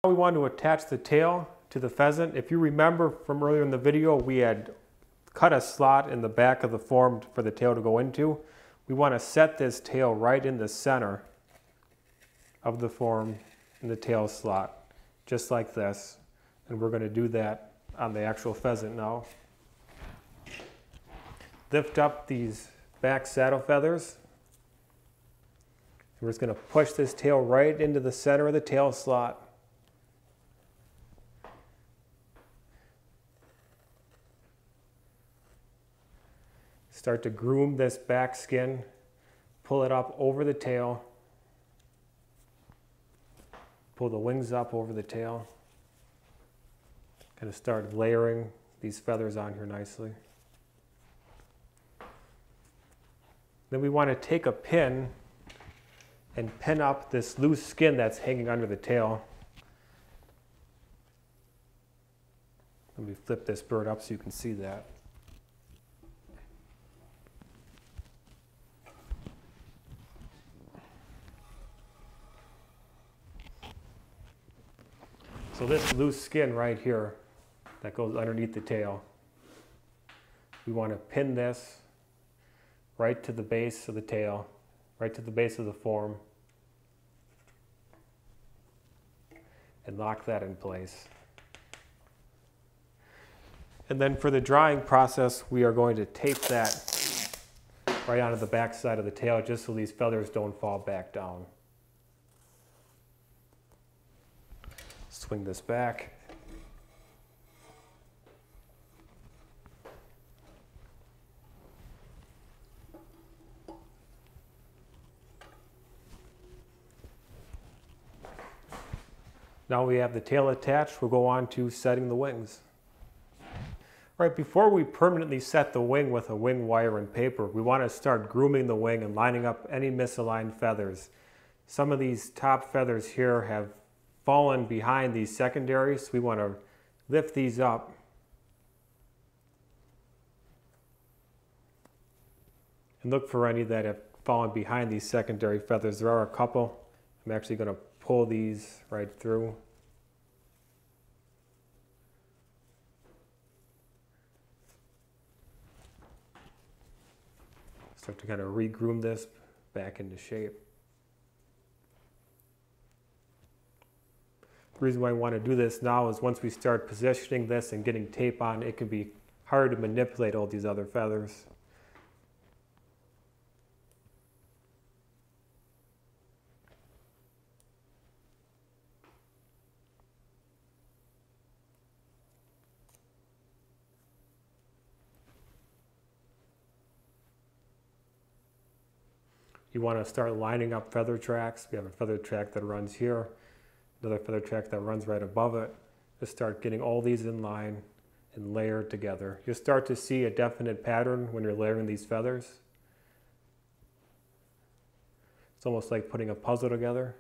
We want to attach the tail to the pheasant. If you remember from earlier in the video, we had cut a slot in the back of the form for the tail to go into. We want to set this tail right in the center of the form in the tail slot, just like this. And we're going to do that on the actual pheasant now. Lift up these back saddle feathers. We're just going to push this tail right into the center of the tail slot. Start to groom this back skin, pull it up over the tail, pull the wings up over the tail. Kind of start layering these feathers on here nicely. Then we want to take a pin and pin up this loose skin that's hanging under the tail. Let me flip this bird up so you can see that. So this loose skin right here that goes underneath the tail, we want to pin this right to the base of the tail, right to the base of the form, and lock that in place. And then for the drying process, we are going to tape that right onto the back side of the tail just so these feathers don't fall back down. Swing this back. Now we have the tail attached, we'll go on to setting the wings. Right, before we permanently set the wing with a wing wire and paper, we want to start grooming the wing and lining up any misaligned feathers. Some of these top feathers here have fallen behind these secondaries, so we want to lift these up. And look for any that have fallen behind these secondary feathers. There are a couple. I'm actually going to pull these right through. Start to kind of re-groom this back into shape. The reason why I want to do this now is once we start positioning this and getting tape on, it can be hard to manipulate all these other feathers. You want to start lining up feather tracks. We have a feather track that runs here, another feather track that runs right above it. Just start getting all these in line and layered together. You'll start to see a definite pattern when you're layering these feathers. It's almost like putting a puzzle together.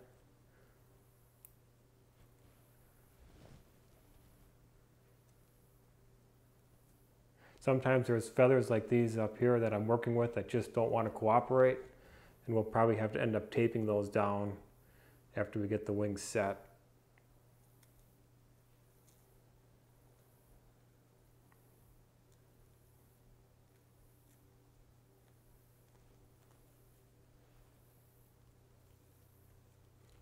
Sometimes there's feathers like these up here that I'm working with that just don't want to cooperate. And we'll probably have to end up taping those down after we get the wings set.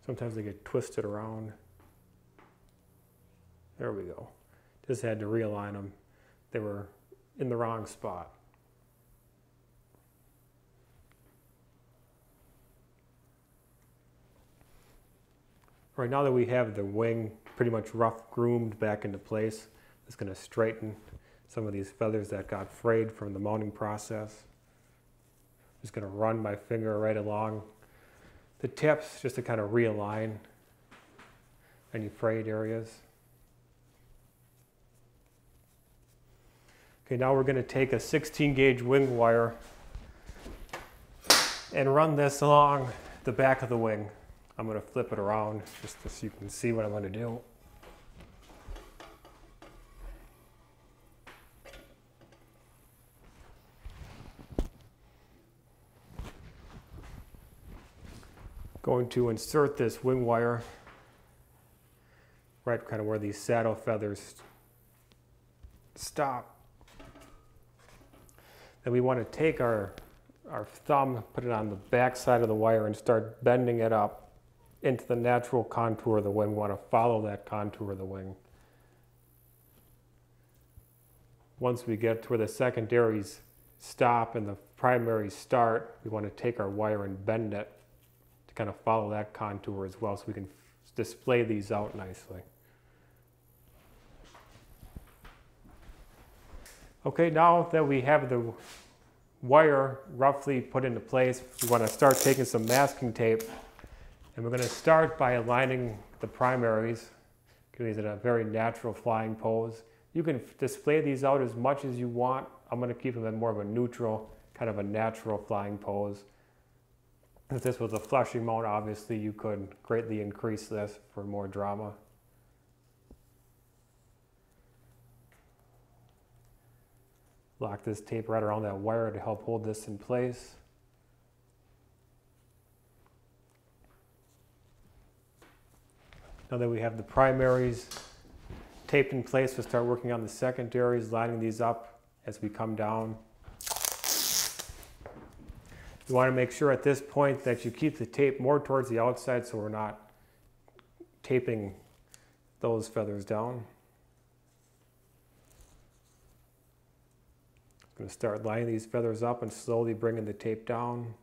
Sometimes they get twisted around. There we go. Just had to realign them. They were in the wrong spot. Right, now that we have the wing pretty much rough groomed back into place, it's going to straighten some of these feathers that got frayed from the mounting process. I'm just going to run my finger right along the tips just to kind of realign any frayed areas. Okay, now we're going to take a 16 gauge wing wire and run this along the back of the wing. I'm going to flip it around just so you can see what I'm going to do. Going to insert this wing wire right kind of where these saddle feathers stop. Then we want to take our thumb, put it on the back side of the wire and start bending it up into the natural contour of the wing. We want to follow that contour of the wing. Once we get to where the secondaries stop and the primaries start, we want to take our wire and bend it to kind of follow that contour as well so we can display these out nicely. Okay, now that we have the wire roughly put into place, we want to start taking some masking tape, and we're going to start by aligning the primaries, getting these in a very natural flying pose. You can display these out as much as you want. I'm going to keep them in more of a neutral, kind of a natural flying pose. If this was a flushing mount, obviously you could greatly increase this for more drama. Lock this tape right around that wire to help hold this in place. Now that we have the primaries taped in place, we'll start working on the secondaries, lining these up as we come down. You want to make sure at this point that you keep the tape more towards the outside so we're not taping those feathers down. I'm going to start lining these feathers up and slowly bringing the tape down.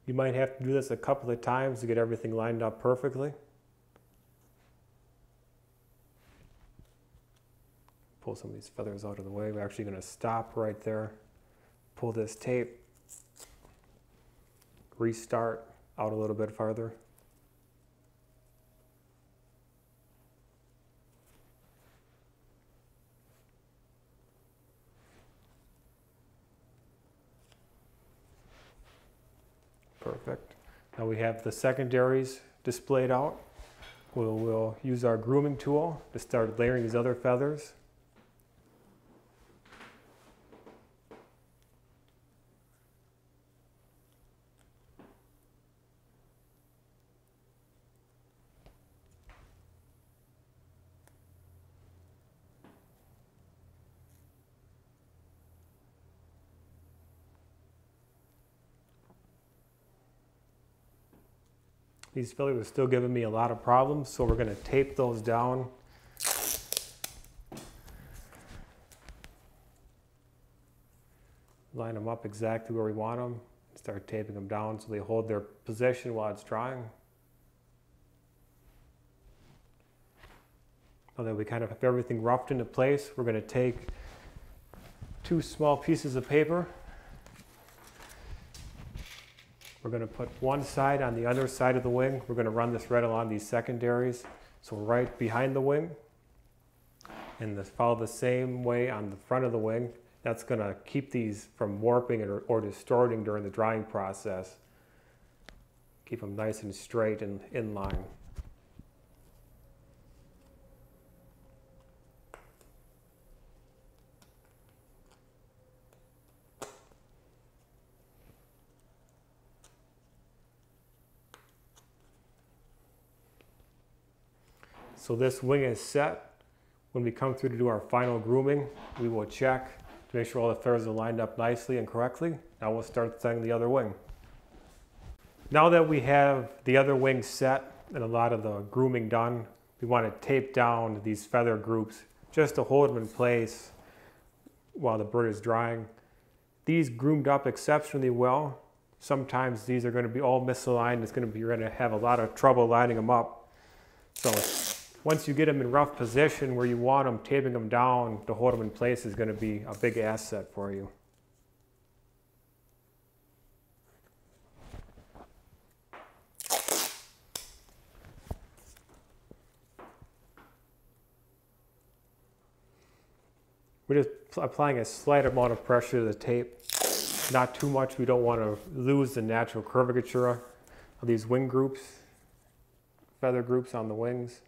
You might have to do this a couple of times to get everything lined up perfectly. Pull some of these feathers out of the way. We're actually going to stop right there. Pull this tape. Restart out a little bit farther. Perfect. Now we have the secondaries displayed out. We'll use our grooming tool to start layering these other feathers. These feathers are still giving me a lot of problems, so we're going to tape those down. Line them up exactly where we want them. Start taping them down so they hold their position while it's drying. Now that we kind of have everything roughed into place, we're going to take 2 small pieces of paper. We're going to put one side on the other side of the wing. We're going to run this right along these secondaries, so right behind the wing. And follow the same way on the front of the wing. That's going to keep these from warping or distorting during the drying process. Keep them nice and straight and in line. So this wing is set. When we come through to do our final grooming, we will check to make sure all the feathers are lined up nicely and correctly. Now we'll start setting the other wing. Now that we have the other wing set and a lot of the grooming done, we want to tape down these feather groups just to hold them in place while the bird is drying. These groomed up exceptionally well. Sometimes these are going to be all misaligned. You're going to have a lot of trouble lining them up. So once you get them in rough position where you want them, taping them down to hold them in place is going to be a big asset for you. We're just applying a slight amount of pressure to the tape. Not too much. We don't want to lose the natural curvature of these wing groups, feather groups on the wings.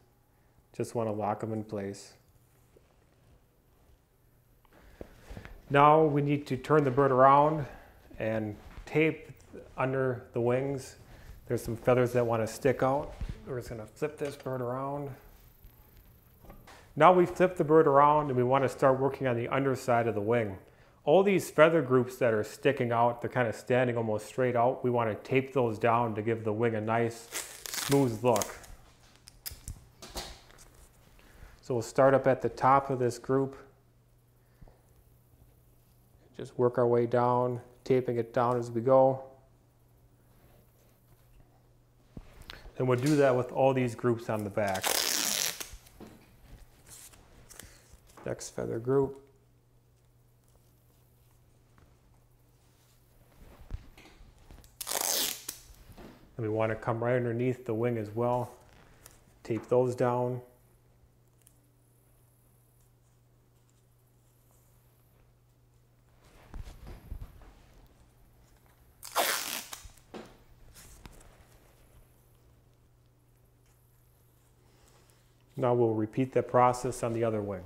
Just want to lock them in place. Now we need to turn the bird around and tape under the wings. There's some feathers that want to stick out. We're just going to flip this bird around. Now we flip the bird around and we want to start working on the underside of the wing. All these feather groups that are sticking out, they're kind of standing almost straight out. We want to tape those down to give the wing a nice, smooth look. So we'll start up at the top of this group. Just work our way down, taping it down as we go. And we'll do that with all these groups on the back. Next feather group. And we want to come right underneath the wing as well. Tape those down. Now we'll repeat that process on the other wing.